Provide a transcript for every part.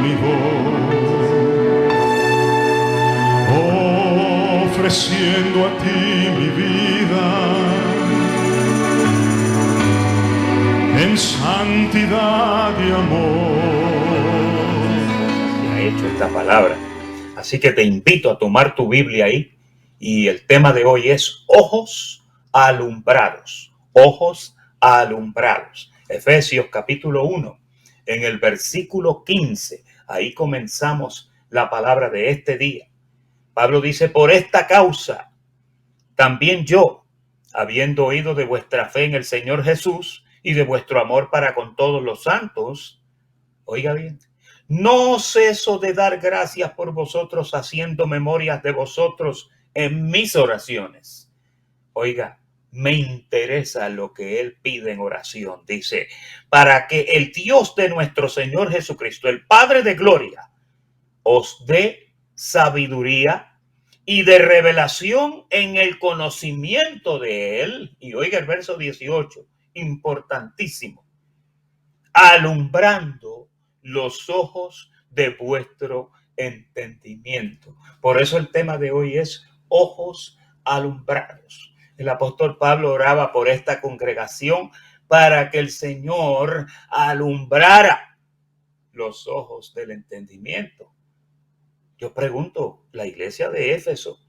mi voz, ofreciendo a ti mi vida en santidad y amor. Se ha hecho esta palabra. Así que te invito a tomar tu Biblia ahí y el tema de hoy es ojos alumbrados. Ojos alumbrados. Efesios capítulo 1, en el versículo 15. Ahí comenzamos la palabra de este día. Pablo dice: por esta causa, también yo, habiendo oído de vuestra fe en el Señor Jesús y de vuestro amor para con todos los santos, oiga bien, no ceso de dar gracias por vosotros, haciendo memorias de vosotros en mis oraciones. Oiga, me interesa lo que él pide en oración. Dice: para que el Dios de nuestro Señor Jesucristo, el Padre de gloria, os dé sabiduría y de revelación en el conocimiento de él. Y oiga el verso 18, importantísimo: alumbrando los ojos de vuestro entendimiento. Por eso el tema de hoy es ojos alumbrados. El apóstol Pablo oraba por esta congregación para que el Señor alumbrara los ojos del entendimiento. Yo pregunto, la iglesia de Éfeso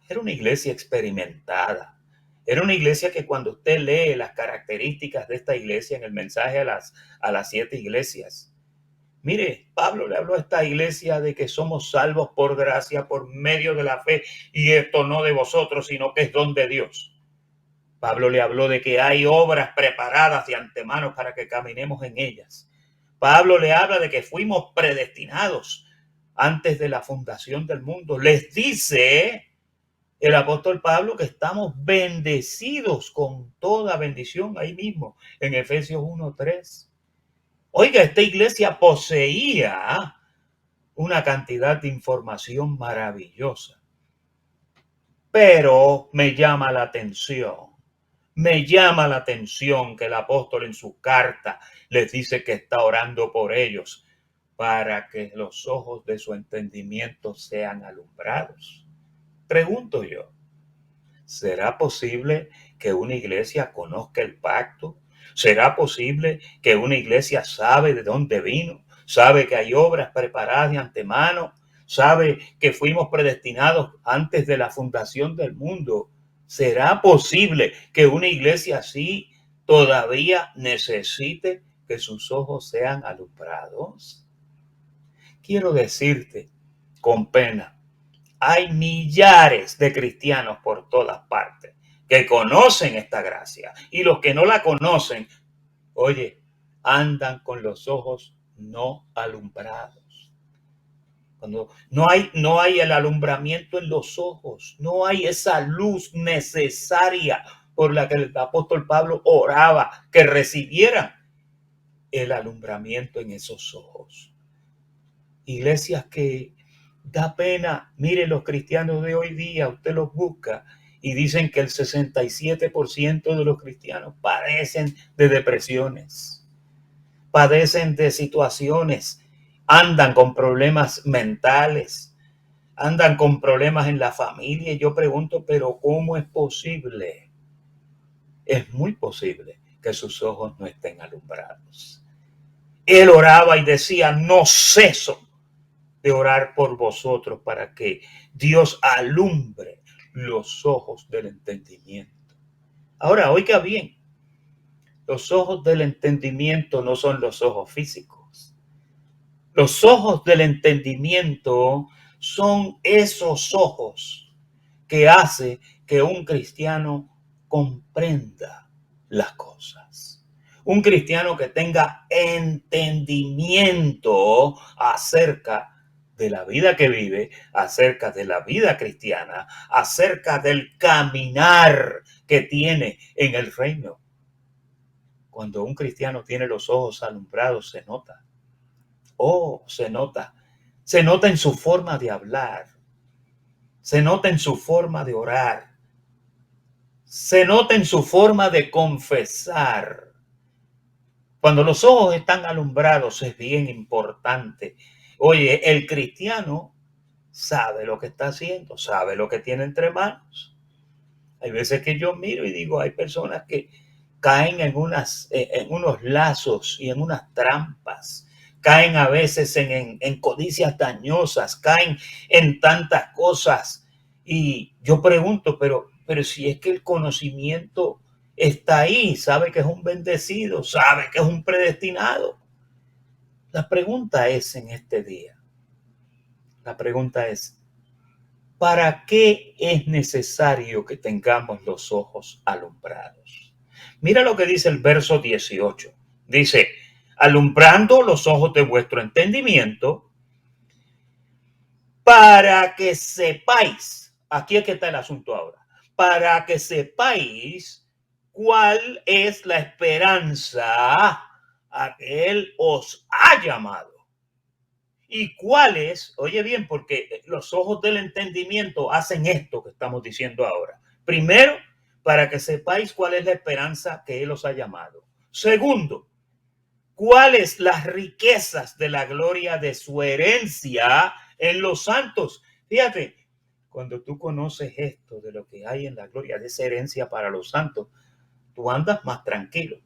era una iglesia experimentada. Era una iglesia que cuando usted lee las características de esta iglesia en el mensaje a las 7 iglesias, mire, Pablo le habló a esta iglesia de que somos salvos por gracia, por medio de la fe, y esto no de vosotros, sino que es don de Dios. Pablo le habló de que hay obras preparadas de antemano para que caminemos en ellas. Pablo le habla de que fuimos predestinados antes de la fundación del mundo. Les dice el apóstol Pablo que estamos bendecidos con toda bendición ahí mismo en Efesios 1:3. Oiga, esta iglesia poseía una cantidad de información maravillosa, pero me llama la atención que el apóstol en su carta les dice que está orando por ellos para que los ojos de su entendimiento sean alumbrados. Pregunto yo, ¿será posible que una iglesia conozca el pacto? ¿Será posible que una iglesia sabe de dónde vino? ¿Sabe que hay obras preparadas de antemano? ¿Sabe que fuimos predestinados antes de la fundación del mundo? ¿Será posible que una iglesia así todavía necesite que sus ojos sean alumbrados? Quiero decirte con pena, hay millares de cristianos por todas partes que conocen esta gracia, y los que no la conocen, oye, andan con los ojos no alumbrados. Cuando no hay el alumbramiento en los ojos, no hay esa luz necesaria por la que el apóstol Pablo oraba que recibieran el alumbramiento en esos ojos. Iglesias que da pena. Mire, los cristianos de hoy día, usted los busca y dicen que el 67% de los cristianos padecen de depresiones, padecen de situaciones, andan con problemas mentales, andan con problemas en la familia. Y yo pregunto, ¿pero cómo es posible? Es muy posible que sus ojos no estén alumbrados. Él oraba y decía: no ceso de orar por vosotros para que Dios alumbre los ojos del entendimiento. Ahora, oiga bien, los ojos del entendimiento no son los ojos físicos. Los ojos del entendimiento son esos ojos que hace que un cristiano comprenda las cosas. Un cristiano que tenga entendimiento acerca de la vida que vive, acerca de la vida cristiana, acerca del caminar que tiene en el reino. Cuando un cristiano tiene los ojos alumbrados, se nota. Se nota. Se nota en su forma de hablar. Se nota en su forma de orar. Se nota en su forma de confesar. Cuando los ojos están alumbrados, es bien importante Oye, el cristiano sabe lo que está haciendo, sabe lo que tiene entre manos. Hay veces que yo miro y digo, hay personas que caen en unos lazos y en unas trampas, caen a veces en codicias dañosas, caen en tantas cosas. Y yo pregunto, pero si es que el conocimiento está ahí, sabe que es un bendecido, sabe que es un predestinado. La pregunta es en este día, la pregunta es, ¿para qué es necesario que tengamos los ojos alumbrados? Mira lo que dice el verso 18. Dice, alumbrando los ojos de vuestro entendimiento para que sepáis, aquí es que está el asunto ahora, para que sepáis cuál es la esperanza a que Él os ha llamado. ¿Y cuáles? Oye bien, porque los ojos del entendimiento hacen esto que estamos diciendo ahora. Primero, para que sepáis cuál es la esperanza que Él os ha llamado. Segundo, cuáles las riquezas de la gloria de su herencia en los santos. Fíjate, cuando tú conoces esto de lo que hay en la gloria de esa herencia para los santos, tú andas más tranquilo,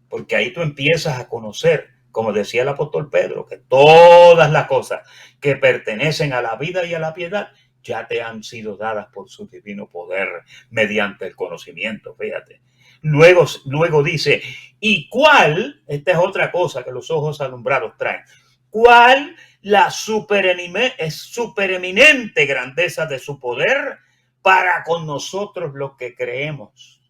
porque ahí tú empiezas a conocer, como decía el apóstol Pedro, que todas las cosas que pertenecen a la vida y a la piedad ya te han sido dadas por su divino poder mediante el conocimiento, fíjate. Luego dice, ¿y cuál? Esta es otra cosa que los ojos alumbrados traen. ¿Cuál la supereminente grandeza de su poder para con nosotros los que creemos?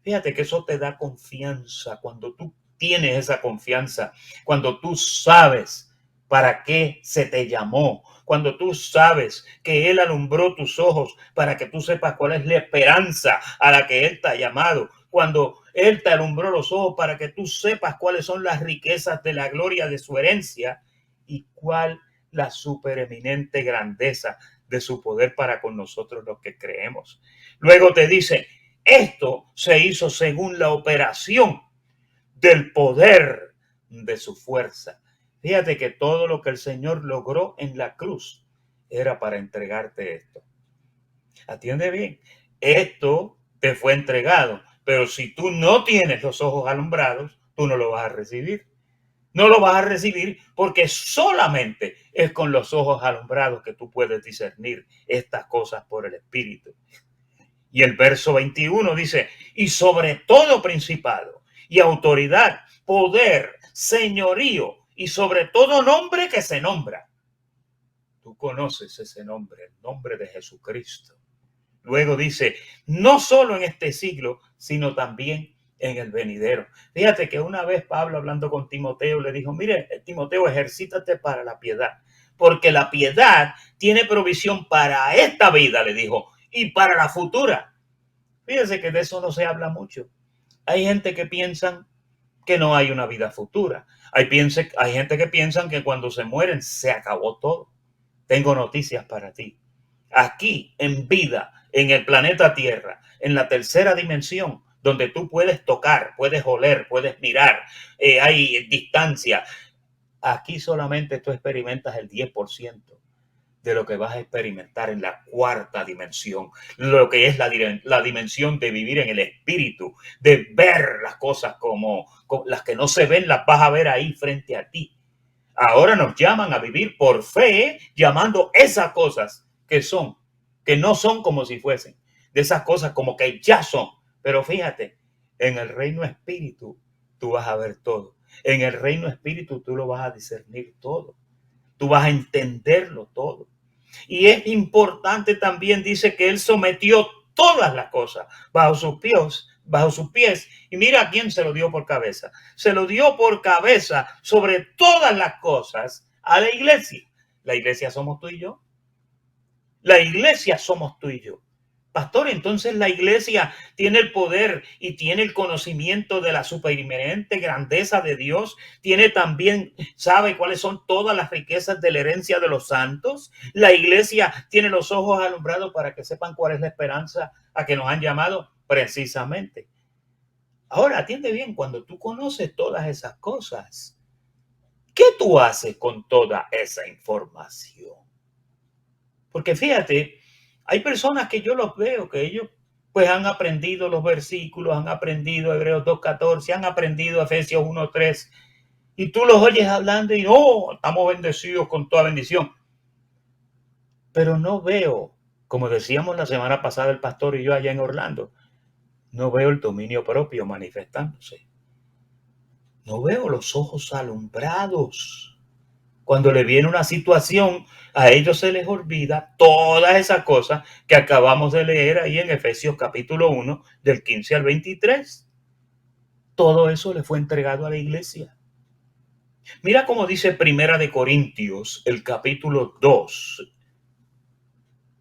Fíjate que eso te da confianza cuando tú tienes esa confianza, cuando tú sabes para qué se te llamó, cuando tú sabes que Él alumbró tus ojos para que tú sepas cuál es la esperanza a la que Él te ha llamado, cuando Él te alumbró los ojos para que tú sepas cuáles son las riquezas de la gloria de su herencia y cuál la supereminente grandeza de su poder para con nosotros los que creemos. Luego te dice, esto se hizo según la operación del poder de su fuerza. Fíjate que todo lo que el Señor logró en la cruz era para entregarte esto. Atiende bien, esto te fue entregado, pero si tú no tienes los ojos alumbrados, tú no lo vas a recibir. No lo vas a recibir porque solamente es con los ojos alumbrados que tú puedes discernir estas cosas por el Espíritu. Y el verso 21 dice, y sobre todo principado y autoridad, poder, señorío y sobre todo nombre que se nombra. Tú conoces ese nombre, el nombre de Jesucristo. Luego dice, no solo en este siglo, sino también en el venidero. Fíjate que una vez Pablo hablando con Timoteo le dijo, mire, Timoteo, ejercítate para la piedad, porque la piedad tiene provisión para esta vida, le dijo, y para la futura. Fíjense que de eso no se habla mucho. Hay gente que piensan que no hay una vida futura. Hay gente que piensan que cuando se mueren se acabó todo. Tengo noticias para ti. Aquí, en vida, en el planeta Tierra, en la tercera dimensión, donde tú puedes tocar, puedes oler, puedes mirar, hay distancia. Aquí solamente tú experimentas el 10% de lo que vas a experimentar en la cuarta dimensión, lo que es la dimensión de vivir en el espíritu, de ver las cosas como las que no se ven, las vas a ver ahí frente a ti. Ahora nos llaman a vivir por fe, llamando esas cosas que no son como si fuesen, de esas cosas como que ya son. Pero fíjate, en el reino espíritu tú vas a ver todo. En el reino espíritu tú lo vas a discernir todo. Tú vas a entenderlo todo. Y es importante también, dice que Él sometió todas las cosas bajo sus pies. Y mira a quién se lo dio por cabeza. Se lo dio por cabeza sobre todas las cosas a la iglesia. La iglesia somos tú y yo. La iglesia somos tú y yo. Pastor, entonces la iglesia tiene el poder y tiene el conocimiento de la superinminente grandeza de Dios. Tiene también, sabe cuáles son todas las riquezas de la herencia de los santos. La iglesia tiene los ojos alumbrados para que sepan cuál es la esperanza a que nos han llamado precisamente. Ahora, atiende bien, cuando tú conoces todas esas cosas, ¿Qué tú haces con toda esa información? Porque fíjate, hay personas que yo los veo, que ellos pues han aprendido los versículos, han aprendido Hebreos 2:14, han aprendido Efesios 1:3, y tú los oyes hablando y no, estamos bendecidos con toda bendición. Pero no veo, como decíamos la semana pasada el pastor y yo allá en Orlando, no veo el dominio propio manifestándose. No veo los ojos alumbrados. Cuando le viene una situación, a ellos se les olvida todas esas cosas que acabamos de leer ahí en Efesios capítulo 1, del 15 al 23. Todo eso le fue entregado a la iglesia. Mira cómo dice Primera de Corintios, el capítulo 2.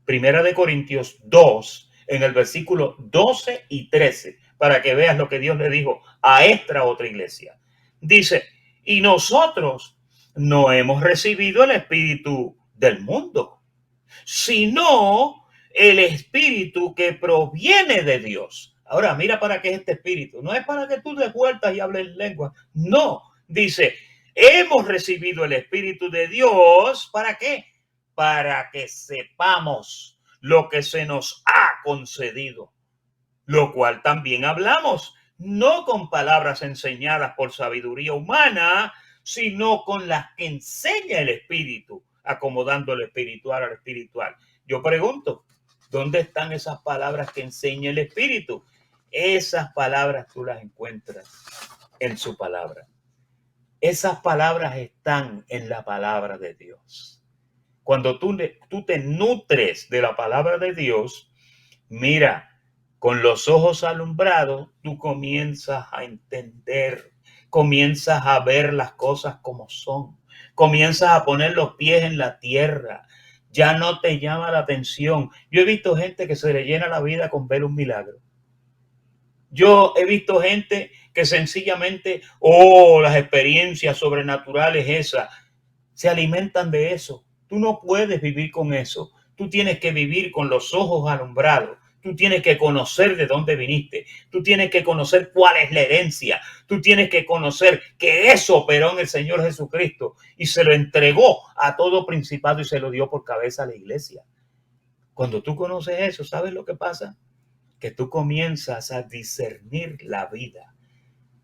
Primera de Corintios 2, en el versículo 12 y 13, para que veas lo que Dios le dijo a esta otra iglesia. Dice, y nosotros no hemos recibido el espíritu del mundo, sino el espíritu que proviene de Dios. Ahora, mira para qué es este espíritu. No es para que tú des vueltas y hables lenguas. No, dice, hemos recibido el espíritu de Dios. ¿Para qué? Para que sepamos lo que se nos ha concedido, lo cual también hablamos, no con palabras enseñadas por sabiduría humana, sino con las que enseña el Espíritu, acomodando el espiritual al espiritual. Yo pregunto, ¿dónde están esas palabras que enseña el Espíritu? Esas palabras tú las encuentras en su palabra. Esas palabras están en la palabra de Dios. Cuando tú te nutres de la palabra de Dios, mira, con los ojos alumbrados, tú comienzas a entender, comienzas a ver las cosas como son, comienzas a poner los pies en la tierra, ya no te llama la atención. Yo he visto gente que se le llena la vida con ver un milagro. Yo he visto gente que sencillamente, las experiencias sobrenaturales esas, se alimentan de eso. Tú no puedes vivir con eso. Tú tienes que vivir con los ojos alumbrados. Tú tienes que conocer de dónde viniste. Tú tienes que conocer cuál es la herencia. Tú tienes que conocer que eso operó en el Señor Jesucristo y se lo entregó a todo principado y se lo dio por cabeza a la iglesia. Cuando tú conoces eso, ¿sabes lo que pasa? Que tú comienzas a discernir la vida.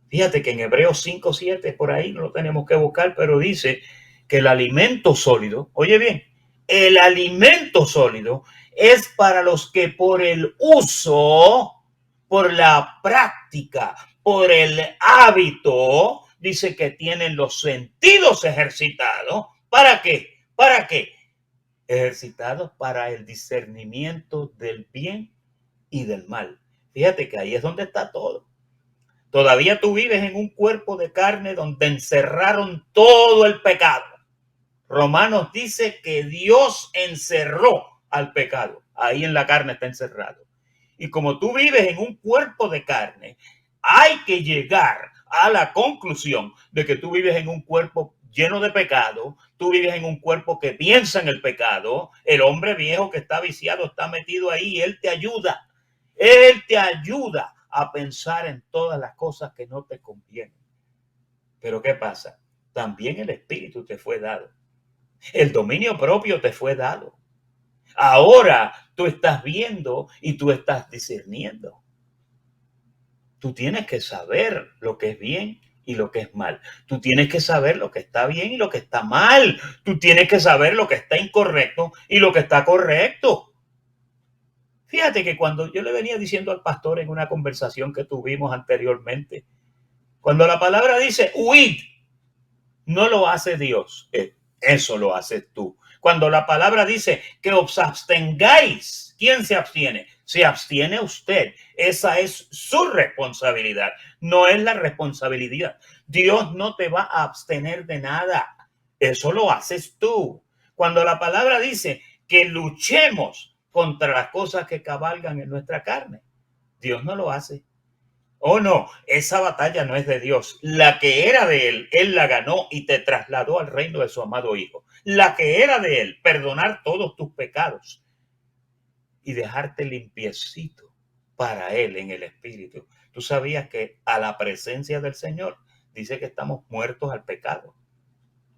Fíjate que en Hebreos 5:7, por ahí no lo tenemos que buscar, pero dice que el alimento sólido, oye bien, el alimento sólido es para los que por el uso, por la práctica, por el hábito, dice que tienen los sentidos ejercitados. ¿Para qué? ¿Para qué? Ejercitados para el discernimiento del bien y del mal. Fíjate que ahí es donde está todo. Todavía tú vives en un cuerpo de carne donde encerraron todo el pecado. Romanos dice que Dios encerró al pecado. Ahí en la carne está encerrado. Y como tú vives en un cuerpo de carne, hay que llegar a la conclusión de que tú vives en un cuerpo lleno de pecado, tú vives en un cuerpo que piensa en el pecado, el hombre viejo que está viciado está metido ahí, él te ayuda a pensar en todas las cosas que no te convienen. Pero ¿qué pasa? También el espíritu te fue dado. El dominio propio te fue dado. Ahora tú estás viendo y tú estás discerniendo. Tú tienes que saber lo que es bien y lo que es mal. Tú tienes que saber lo que está bien y lo que está mal. Tú tienes que saber lo que está incorrecto y lo que está correcto. Fíjate que cuando yo le venía diciendo al pastor en una conversación que tuvimos anteriormente, cuando la palabra dice huid, no lo hace Dios, eso lo haces tú. Cuando la palabra dice que os abstengáis, ¿quién se abstiene? Se abstiene usted. Esa es su responsabilidad, no es la responsabilidad. Dios no te va a abstener de nada. Eso lo haces tú. Cuando la palabra dice que luchemos contra las cosas que cabalgan en nuestra carne, Dios no lo hace. Oh, no, esa batalla no es de Dios. La que era de él la ganó y te trasladó al reino de su amado Hijo. La que era de él, perdonar todos tus pecados y dejarte limpiecito para él en el Espíritu. Tú sabías que a la presencia del Señor dice que estamos muertos al pecado.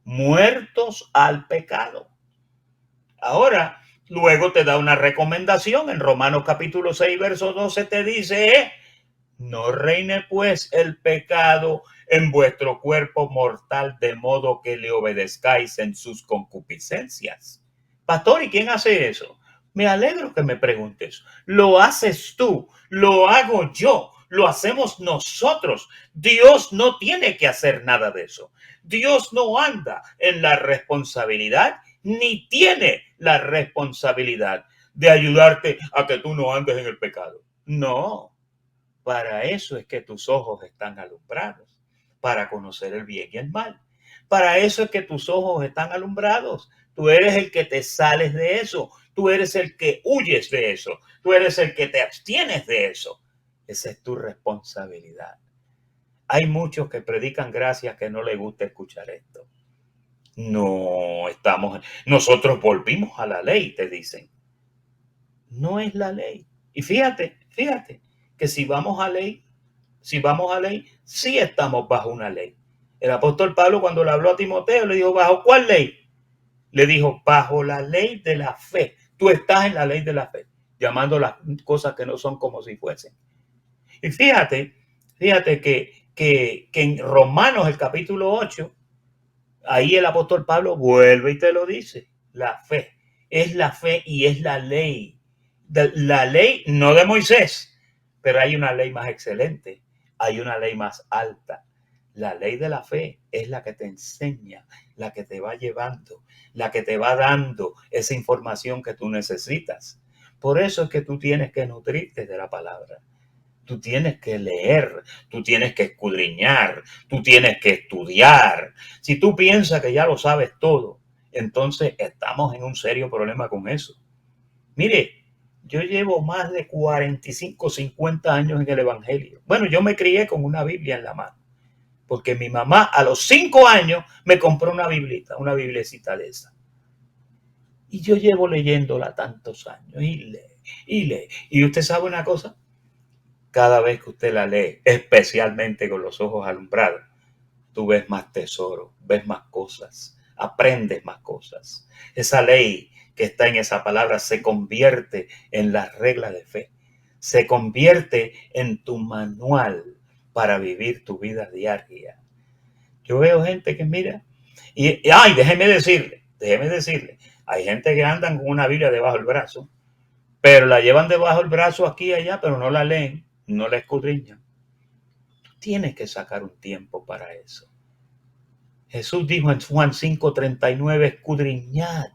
muertos al pecado. Ahora, luego te da una recomendación en Romanos capítulo 6, verso 12, te dice, no reine pues el pecado en vuestro cuerpo mortal, de modo que le obedezcáis en sus concupiscencias. Pastor, ¿y quién hace eso? Me alegro que me preguntes. Lo haces tú, lo hago yo, lo hacemos nosotros. Dios no tiene que hacer nada de eso. Dios no anda en la responsabilidad ni tiene la responsabilidad de ayudarte a que tú no andes en el pecado. No, para eso es que tus ojos están alumbrados, para conocer el bien y el mal. Para eso es que tus ojos están alumbrados. Tú eres el que te sales de eso. Tú eres el que huyes de eso. Tú eres el que te abstienes de eso. Esa es tu responsabilidad. Hay muchos que predican gracias que no les gusta escuchar esto. No estamos, nosotros volvimos a la ley, te dicen. No es la ley. Y fíjate, que si vamos a ley, sí estamos bajo una ley. El apóstol Pablo, cuando le habló a Timoteo, le dijo, ¿bajo cuál ley? Le dijo, bajo la ley de la fe. Tú estás en la ley de la fe, llamando las cosas que no son como si fuesen. Y fíjate que en Romanos, el capítulo 8, ahí el apóstol Pablo vuelve y te lo dice. La fe es la fe y es la ley. La ley no de Moisés, pero hay una ley más excelente, hay una ley más alta. La ley de la fe es la que te enseña, la que te va llevando, la que te va dando esa información que tú necesitas. Por eso es que tú tienes que nutrirte de la palabra. Tú tienes que leer, tú tienes que escudriñar, tú tienes que estudiar. Si tú piensas que ya lo sabes todo, entonces estamos en un serio problema con eso. Mire, yo llevo más de 45, 50 años en el Evangelio. Bueno, yo me crié con una Biblia en la mano, porque mi mamá a los 5 años me compró una biblita, una biblecita de esa. Y yo llevo leyéndola tantos años y lee, y lee. Y usted sabe una cosa, cada vez que usted la lee, especialmente con los ojos alumbrados, tú ves más tesoro, ves más cosas, aprendes más cosas. Esa ley que está en esa palabra se convierte en la regla de fe, se convierte en tu manual para vivir tu vida diaria. Yo veo gente que mira, ay, déjeme decirle, hay gente que andan con una Biblia debajo del brazo, pero la llevan debajo del brazo aquí y allá, pero no la leen, no la escudriñan. Tú tienes que sacar un tiempo para eso. Jesús dijo en Juan 5:39, escudriñad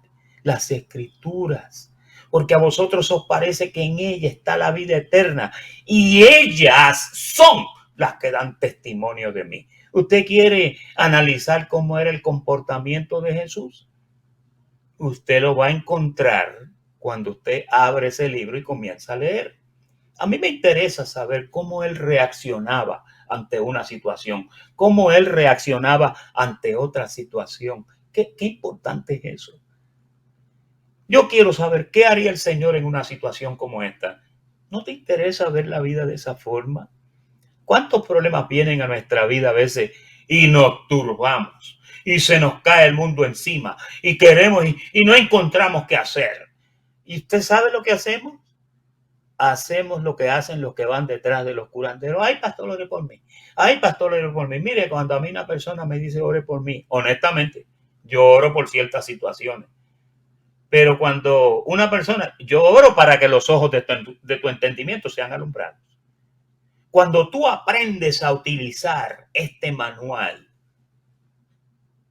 las escrituras, porque a vosotros os parece que en ella está la vida eterna, y ellas son las que dan testimonio de mí. ¿Usted quiere analizar cómo era el comportamiento de Jesús? Usted lo va a encontrar cuando usted abre ese libro y comienza a leer. A mí me interesa saber cómo él reaccionaba ante una situación, cómo él reaccionaba ante otra situación. Qué importante es eso. Yo quiero saber qué haría el Señor en una situación como esta. ¿No te interesa ver la vida de esa forma? ¿Cuántos problemas vienen a nuestra vida a veces y nos turbamos y se nos cae el mundo encima y queremos y no encontramos qué hacer? ¿Y usted sabe lo que hacemos? Hacemos lo que hacen los que van detrás de los curanderos. Ay, pastor, ore por mí. Ay, pastor, ore por mí. Mire, cuando a mí una persona me dice ore por mí, honestamente, yo oro por ciertas situaciones. Pero cuando una persona, yo oro para que los ojos de tu entendimiento sean alumbrados. Cuando tú aprendes a utilizar este manual,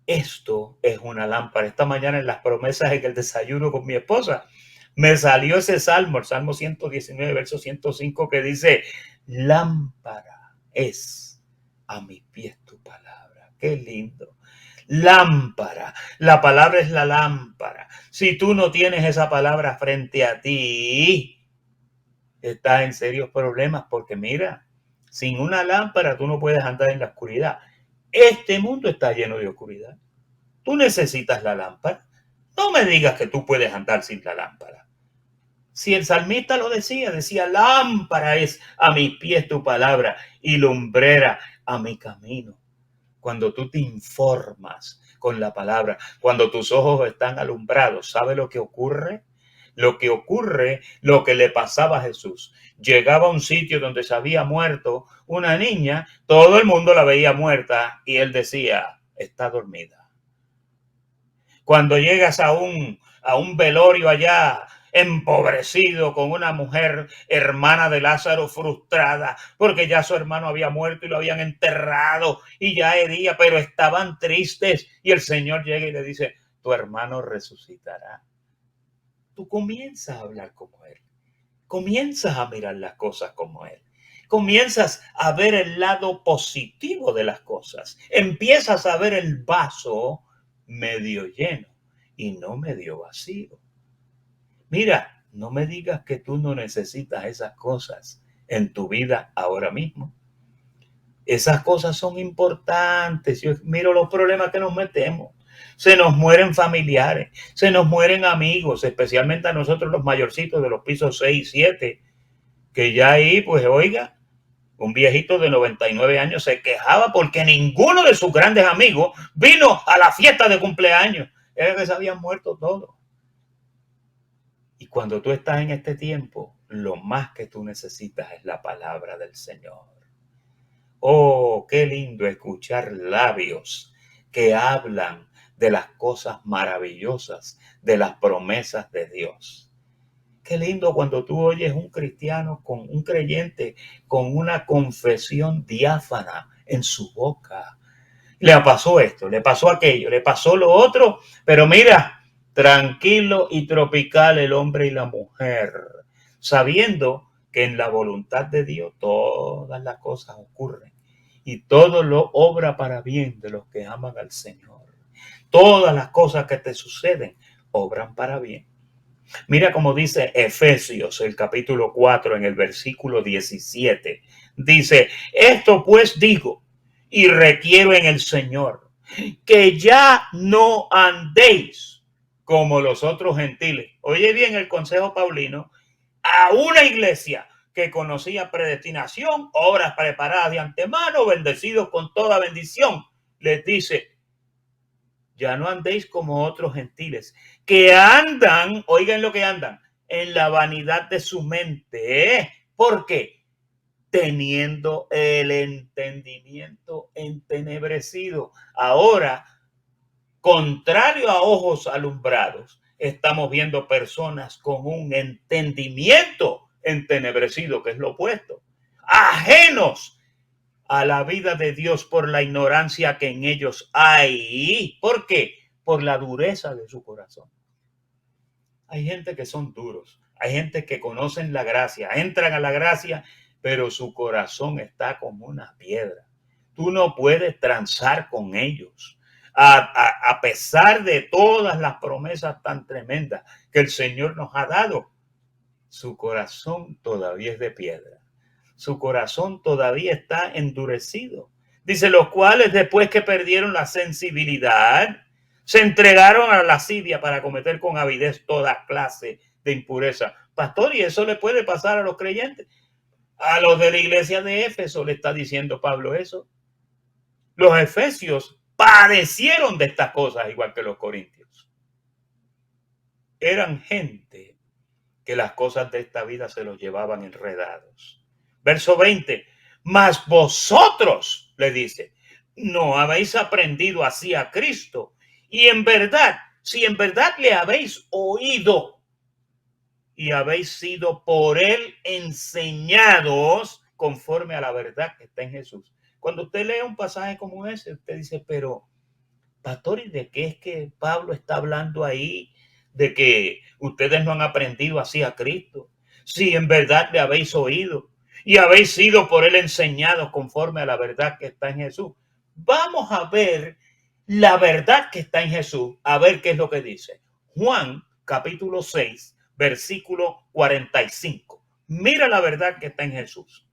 esto es una lámpara. Esta mañana en las promesas en el desayuno con mi esposa, me salió ese salmo, el Salmo 119, verso 105, que dice, lámpara es a mis pies tu palabra. Qué lindo. Lámpara. La palabra es la lámpara. Si tú no tienes esa palabra frente a ti, estás en serios problemas porque mira, sin una lámpara tú no puedes andar en la oscuridad. Este mundo está lleno de oscuridad. Tú necesitas la lámpara. No me digas que tú puedes andar sin la lámpara. Si el salmista lo decía, lámpara es a mis pies tu palabra y lumbrera a mi camino. Cuando tú te informas, con la palabra. Cuando tus ojos están alumbrados, ¿sabe lo que ocurre? Lo que le pasaba a Jesús. Llegaba a un sitio donde se había muerto una niña, todo el mundo la veía muerta y él decía, está dormida. Cuando llegas a un velorio allá, empobrecido, con una mujer hermana de Lázaro frustrada, porque ya su hermano había muerto y lo habían enterrado y ya hería, pero estaban tristes y el Señor llega y le dice, tu hermano resucitará. Tú comienzas a hablar como él, comienzas a mirar las cosas como él, comienzas a ver el lado positivo de las cosas, empiezas a ver el vaso medio lleno y no medio vacío. Mira, no me digas que tú no necesitas esas cosas en tu vida ahora mismo. Esas cosas son importantes. Yo miro los problemas que nos metemos. Se nos mueren familiares, se nos mueren amigos, especialmente a nosotros los mayorcitos de los pisos 6 y 7, que ya ahí, pues oiga, un viejito de 99 años se quejaba porque ninguno de sus grandes amigos vino a la fiesta de cumpleaños. Era que se habían muerto todos. Y cuando tú estás en este tiempo, lo más que tú necesitas es la palabra del Señor. Oh, qué lindo escuchar labios que hablan de las cosas maravillosas, de las promesas de Dios. Qué lindo cuando tú oyes un cristiano, con un creyente, con una confesión diáfana en su boca. Le pasó esto, le pasó aquello, le pasó lo otro, pero mira, tranquilo y tropical el hombre y la mujer, sabiendo que en la voluntad de Dios todas las cosas ocurren y todo lo obra para bien de los que aman al Señor. Todas las cosas que te suceden obran para bien. Mira cómo dice Efesios, el capítulo 4, en el versículo 17. Dice, esto pues digo y requiero en el Señor, que ya no andéis como los otros gentiles. Oye bien el consejo paulino a una iglesia que conocía predestinación, obras preparadas de antemano, bendecidos con toda bendición. Les dice, ya no andéis como otros gentiles, que andan, oigan lo que andan, en la vanidad de su mente. ¿Por qué? Teniendo el entendimiento entenebrecido. Ahora, contrario a ojos alumbrados, estamos viendo personas con un entendimiento entenebrecido, que es lo opuesto, ajenos a la vida de Dios por la ignorancia que en ellos hay. ¿Por qué? Por la dureza de su corazón. Hay gente que son duros, hay gente que conocen la gracia, entran a la gracia, pero su corazón está como una piedra. Tú no puedes transar con ellos. A pesar de todas las promesas tan tremendas que el Señor nos ha dado, su corazón todavía es de piedra. Su corazón todavía está endurecido. Dice, los cuales después que perdieron la sensibilidad, se entregaron a la lascivia para cometer con avidez toda clase de impureza. Pastor, ¿y eso le puede pasar a los creyentes? A los de la iglesia de Éfeso le está diciendo Pablo eso. Los efesios padecieron de estas cosas igual que los corintios. Eran gente que las cosas de esta vida se los llevaban enredados. Verso 20, mas vosotros, le dice, no habéis aprendido así a Cristo. Y en verdad, si en verdad le habéis oído y habéis sido por él enseñados conforme a la verdad que está en Jesús. Cuando usted lee un pasaje como ese, usted dice, pero, pastor, ¿y de qué es que Pablo está hablando ahí? De que ustedes no han aprendido así a Cristo. Si en verdad le habéis oído y habéis sido por él enseñados conforme a la verdad que está en Jesús. Vamos a ver la verdad que está en Jesús, a ver qué es lo que dice. Juan capítulo 6, versículo 45. Mira la verdad que está en Jesús.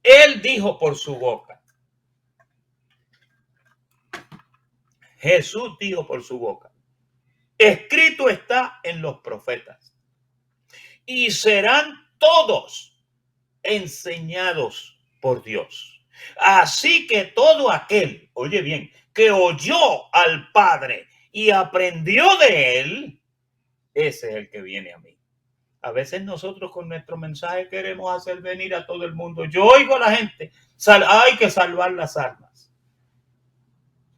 Él dijo por su boca. Jesús dijo por su boca. Escrito está en los profetas. Y serán todos enseñados por Dios. Así que todo aquel, oye bien, que oyó al Padre y aprendió de él, ese es el que viene a mí. A veces nosotros con nuestro mensaje queremos hacer venir a todo el mundo. Yo oigo a la gente, hay que salvar las almas.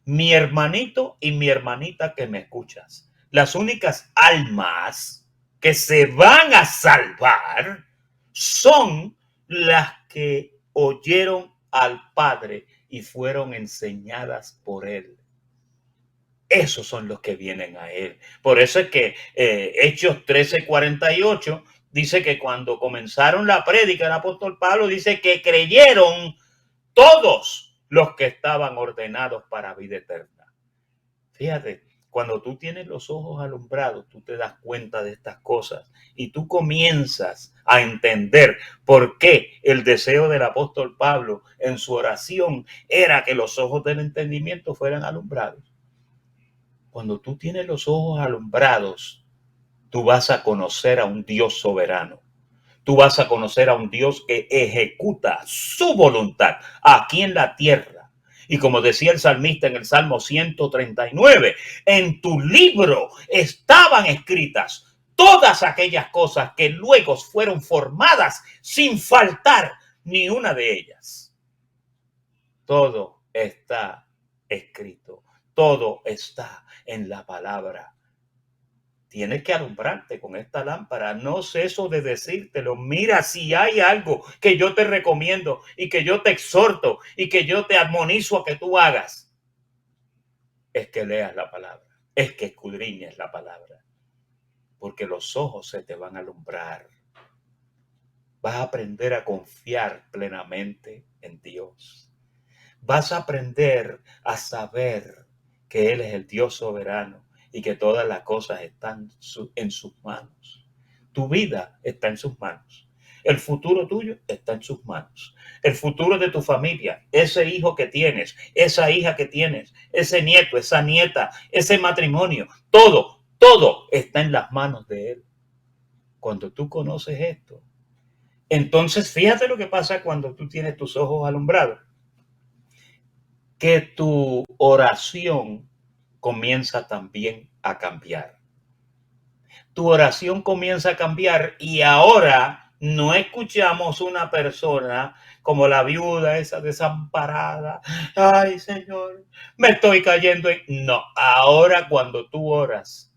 Mi hermanito y mi hermanita que me escuchas, las únicas almas que se van a salvar son las que oyeron al Padre y fueron enseñadas por él. Esos son los que vienen a él. Por eso es que Hechos 13:48 dice que cuando comenzaron la prédica del apóstol Pablo, dice que creyeron todos los que estaban ordenados para vida eterna. Fíjate, cuando tú tienes los ojos alumbrados, tú te das cuenta de estas cosas y tú comienzas a entender por qué el deseo del apóstol Pablo en su oración era que los ojos del entendimiento fueran alumbrados. Cuando tú tienes los ojos alumbrados, tú vas a conocer a un Dios soberano. Tú vas a conocer a un Dios que ejecuta su voluntad aquí en la tierra. Y como decía el salmista en el Salmo 139, en tu libro estaban escritas todas aquellas cosas que luego fueron formadas sin faltar ni una de ellas. Todo está escrito. Todo está en la palabra. Tienes que alumbrarte con esta lámpara. No ceso de decírtelo. Mira, si hay algo que yo te recomiendo y que yo te exhorto y que yo te admonizo a que tú hagas, es que leas la palabra, es que escudriñes la palabra, porque los ojos se te van a alumbrar. Vas a aprender a confiar plenamente en Dios. Vas a aprender a saber que Él es el Dios soberano y que todas las cosas están en sus manos. Tu vida está en sus manos. El futuro tuyo está en sus manos. El futuro de tu familia, ese hijo que tienes, esa hija que tienes, ese nieto, esa nieta, ese matrimonio, todo está en las manos de Él. Cuando tú conoces esto, entonces fíjate lo que pasa cuando tú tienes tus ojos alumbrados. Que tu oración comienza también a cambiar. Tu oración comienza a cambiar y ahora no escuchamos una persona como la viuda esa desamparada. Ay, Señor, me estoy cayendo en... No, ahora cuando tú oras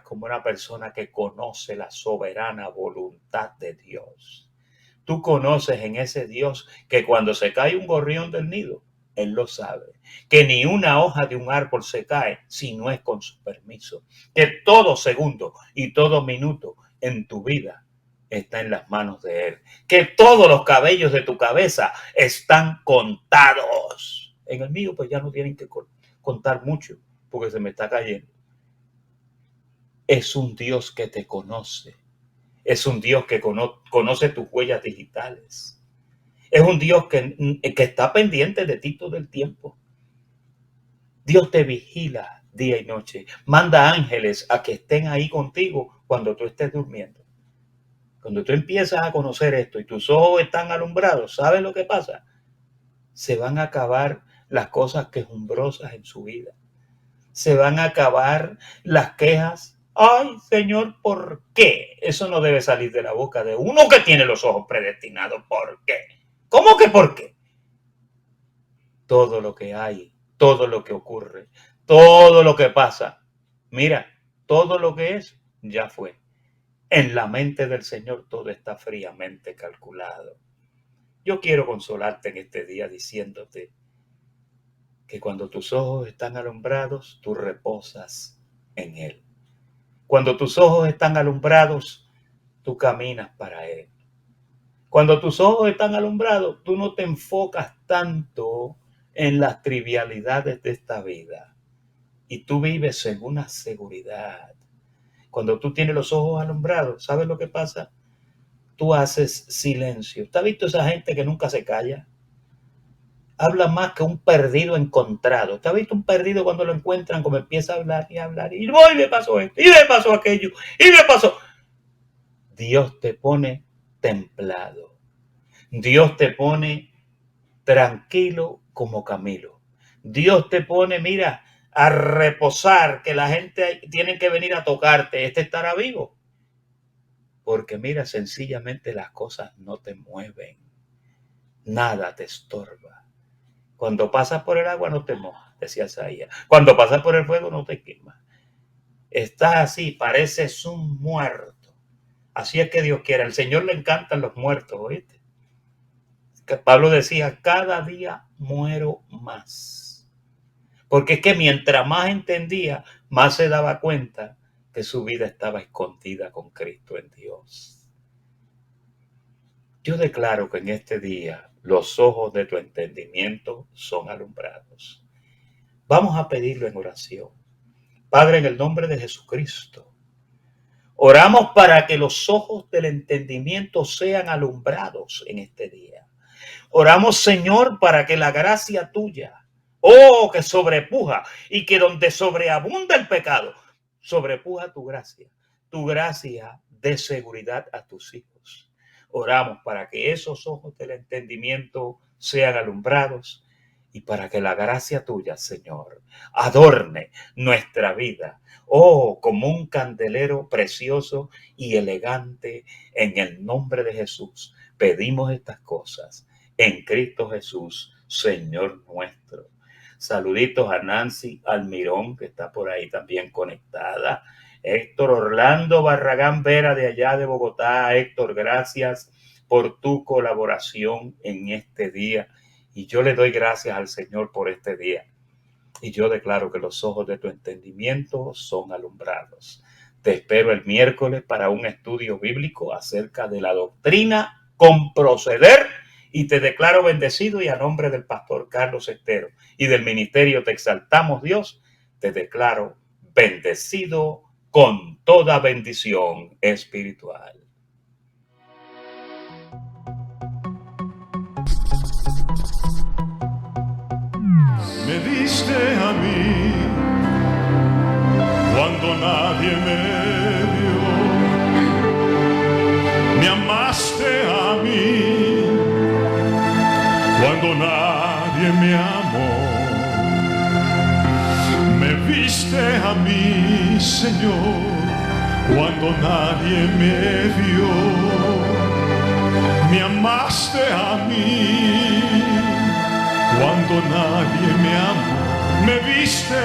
como una persona que conoce la soberana voluntad de Dios. Tú conoces en ese Dios que cuando se cae un gorrión del nido, Él lo sabe. Que ni una hoja de un árbol se cae si no es con su permiso. Que todo segundo y todo minuto en tu vida está en las manos de Él. Que todos los cabellos de tu cabeza están contados. En el mío pues ya no tienen que contar mucho porque se me está cayendo. Es un Dios que te conoce. Es un Dios que conoce tus huellas digitales. Es un Dios que está pendiente de ti todo el tiempo. Dios te vigila día y noche. Manda ángeles a que estén ahí contigo cuando tú estés durmiendo. Cuando tú empiezas a conocer esto y tus ojos están alumbrados, ¿sabes lo que pasa? Se van a acabar las cosas quejumbrosas en su vida. Se van a acabar las quejas. Ay, Señor, ¿por qué? Eso no debe salir de la boca de uno que tiene los ojos predestinados. ¿Por qué? ¿Cómo que por qué? Todo lo que hay, todo lo que ocurre, todo lo que pasa, mira, todo lo que es, ya fue. En la mente del Señor todo está fríamente calculado. Yo quiero consolarte en este día diciéndote que cuando tus ojos están alumbrados, tú reposas en Él. Cuando tus ojos están alumbrados, tú caminas para Él. Cuando tus ojos están alumbrados, tú no te enfocas tanto en las trivialidades de esta vida. Y tú vives en una seguridad. Cuando tú tienes los ojos alumbrados, ¿sabes lo que pasa? Tú haces silencio. ¿Tú has visto esa gente que nunca se calla? Habla más que un perdido encontrado. ¿Te has visto un perdido cuando lo encuentran como empieza a hablar y hablar? Y hoy me pasó esto, y me pasó aquello, y me pasó. Dios te pone templado. Dios te pone tranquilo como Camilo. Dios te pone, mira, a reposar, que la gente tiene que venir a tocarte, este estará vivo. Porque mira, sencillamente las cosas no te mueven, nada te estorba. Cuando pasas por el agua no te mojas, decía Isaías. Cuando pasas por el fuego no te quemas. Estás así, pareces un muerto. Así es que Dios quiere. Al Señor le encantan los muertos, ¿oíste? Que Pablo decía, cada día muero más. Porque es que mientras más entendía, más se daba cuenta que su vida estaba escondida con Cristo en Dios. Yo declaro que en este día los ojos de tu entendimiento son alumbrados. Vamos a pedirlo en oración. Padre, en el nombre de Jesucristo, oramos para que los ojos del entendimiento sean alumbrados en este día. Oramos, Señor, para que la gracia tuya, oh, que sobrepuja y que donde sobreabunda el pecado, sobrepuja tu gracia de seguridad a tus hijos. Oramos para que esos ojos del entendimiento sean alumbrados y para que la gracia tuya, Señor, adorne nuestra vida, oh, como un candelero precioso y elegante. En el nombre de Jesús pedimos estas cosas en Cristo Jesús, Señor nuestro. Saluditos a Nancy Almirón, que está por ahí también conectada. Héctor Orlando Barragán Vera, de allá de Bogotá. Héctor, gracias por tu colaboración en este día. Y yo le doy gracias al Señor por este día. Y yo declaro que los ojos de tu entendimiento son alumbrados. Te espero el miércoles para un estudio bíblico acerca de la doctrina con proceder. Y te declaro bendecido, y a nombre del pastor Carlos Estero y del ministerio Te Exaltamos Dios, te declaro bendecido con toda bendición espiritual. Me diste a mí cuando nadie me vio, me amaste a mí cuando nadie me amó, me viste a mí, Señor, cuando nadie me vio, me amaste a mí cuando nadie me amó, me viste